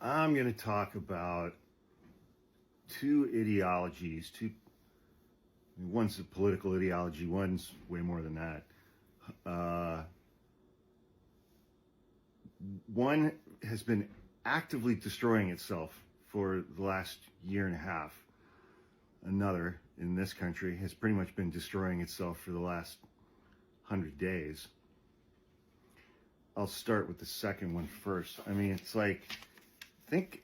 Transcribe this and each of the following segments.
I'm going to talk about two ideologies. One's a political ideology, one's way more than that. One has been actively destroying itself for the last year and a half. Another, in this country, has pretty much been destroying itself for the last 100 days. I'll start with the second one first. I mean, it's like, think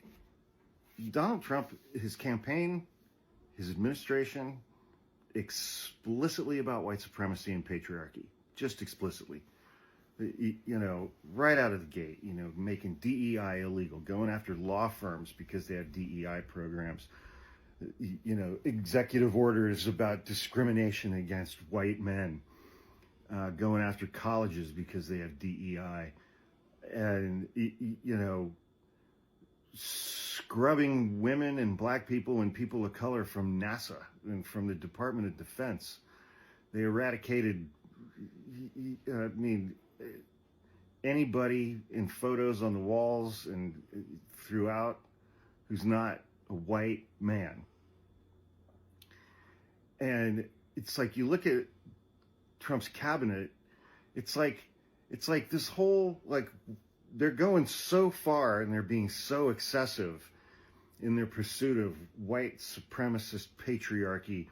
Donald Trump, his campaign, his administration, explicitly about white supremacy and patriarchy, just explicitly. You know, right out of the gate, you know, making DEI illegal, going after law firms because they have DEI programs, you know, executive orders about discrimination against white men, going after colleges because they have DEI, and, you know, scrubbing women and black people and people of color from NASA and from the Department of Defense. They eradicated, anybody in photos on the walls and throughout who's not a white man. And it's like, you look at Trump's cabinet, it's like this whole, like, they're going so far and they're being so excessive in their pursuit of white supremacist patriarchy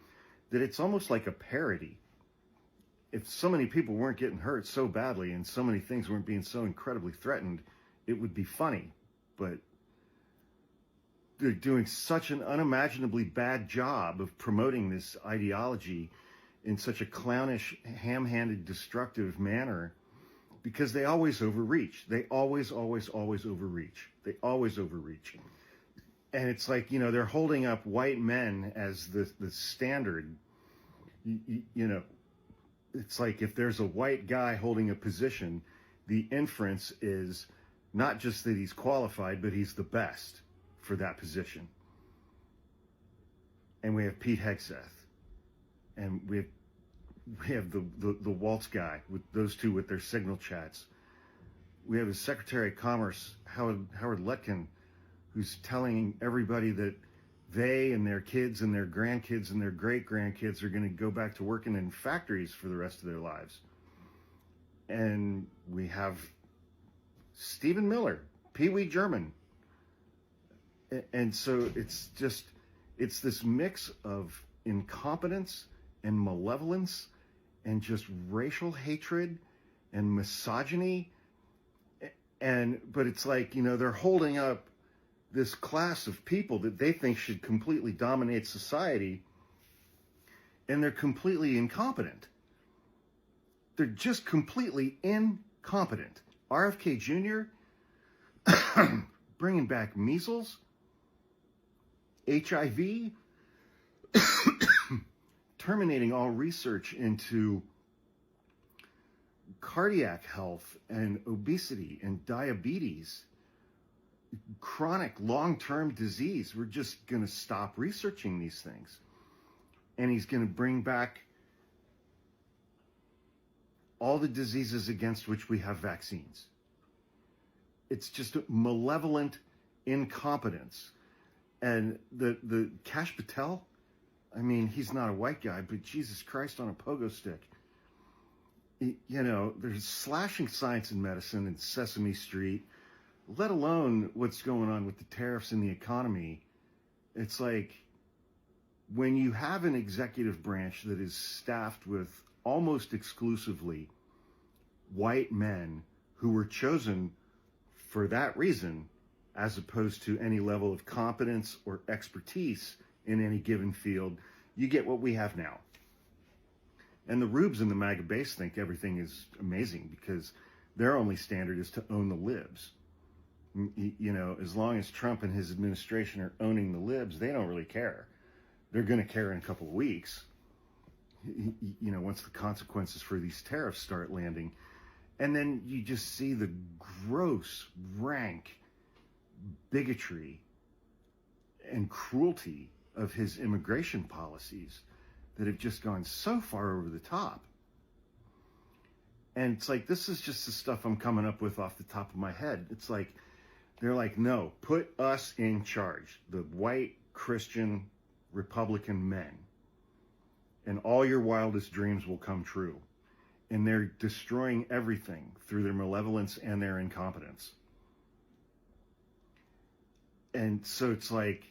that it's almost like a parody. If so many people weren't getting hurt so badly and so many things weren't being so incredibly threatened, it would be funny. But they're doing such an unimaginably bad job of promoting this ideology in such a clownish, ham-handed, destructive manner, because they always overreach. They always overreach. They always overreach. And it's like, you know, they're holding up white men as the standard. You know, it's like, if there's a white guy holding a position, the inference is not just that he's qualified, but he's the best for that position. And we have Pete Hegseth, and we have the Waltz guy, with those two with their signal chats. We have his Secretary of Commerce, Howard Letkin, who's telling everybody that they and their kids and their grandkids and their great-grandkids are going to go back to working in factories for the rest of their lives. And we have Stephen Miller, Pee Wee German. And so it's this mix of incompetence and malevolence and just racial hatred and misogyny. But it's like, you know, they're holding up this class of people that they think should completely dominate society, and they're completely incompetent. They're just completely incompetent. RFK Jr. bringing back measles, HIV, terminating all research into cardiac health and obesity and diabetes, chronic long-term disease. We're just going to stop researching these things. And he's going to bring back all the diseases against which we have vaccines. It's just malevolent incompetence. And the Kash Patel, I mean, he's not a white guy, but Jesus Christ on a pogo stick. You know, there's slashing science and medicine in Sesame Street, let alone what's going on with the tariffs and the economy. It's like, when you have an executive branch that is staffed with almost exclusively white men who were chosen for that reason, as opposed to any level of competence or expertise in any given field, you get what we have now. And the rubes in the MAGA base think everything is amazing because their only standard is to own the libs. You know, as long as Trump and his administration are owning the libs, they don't really care. They're going to care in a couple of weeks, you know, once the consequences for these tariffs start landing. And then you just see the gross, rank bigotry and cruelty of his immigration policies that have just gone so far over the top. And it's like, this is just the stuff I'm coming up with off the top of my head. It's like, They're like, no, put us in charge, the white Christian Republican men, and all your wildest dreams will come true. And they're destroying everything through their malevolence and their incompetence. And so it's like,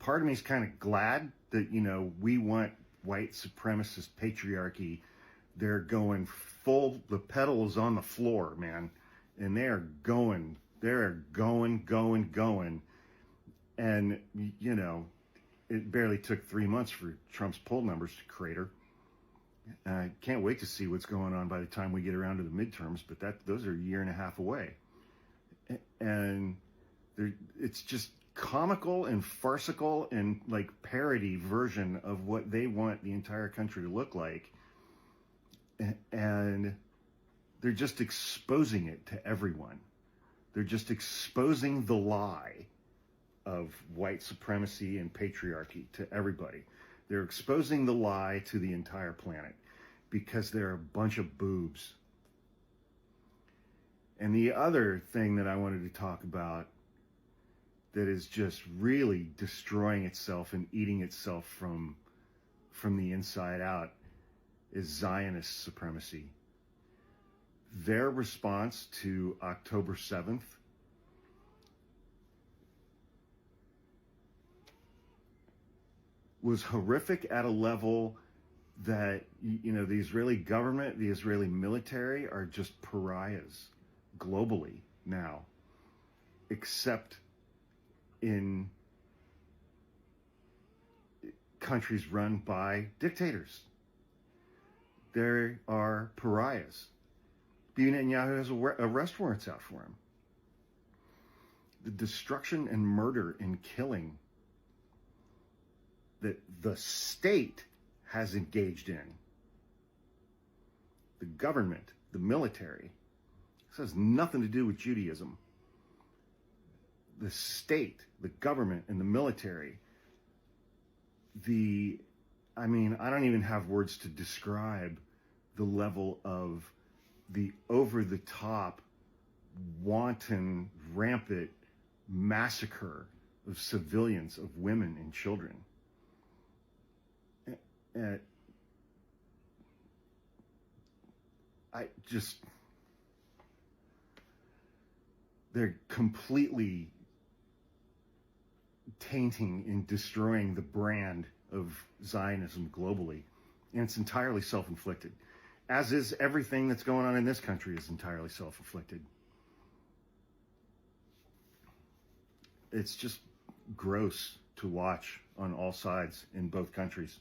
part of me is kind of glad that, we want white supremacist patriarchy. They're going full, the pedal is on the floor, man. And they're going. And, it barely took 3 months for Trump's poll numbers to crater. I can't wait to see what's going on by the time we get around to the midterms, but those are a year and a half away. And it's just comical and farcical and like parody version of what they want the entire country to look like. And they're just exposing it to everyone. They're just exposing the lie of white supremacy and patriarchy to everybody. They're exposing the lie to the entire planet because they're a bunch of boobs. And the other thing that I wanted to talk about that is just really destroying itself and eating itself from the inside out is Zionist supremacy. Their response to October 7th was horrific at a level that, the Israeli government, the Israeli military are just pariahs globally now, except in countries run by dictators. There are pariahs. Netanyahu has arrest warrants out for him. The destruction and murder and killing that the state has engaged in, the government, the military, this has nothing to do with Judaism. The state, the government, and the military, I don't even have words to describe the level of the over-the-top, wanton, rampant massacre of civilians, of women and children. They're completely tainting and destroying the brand of Zionism globally. And it's entirely self-inflicted. As is everything that's going on in this country is entirely self-inflicted. It's just gross to watch on all sides in both countries.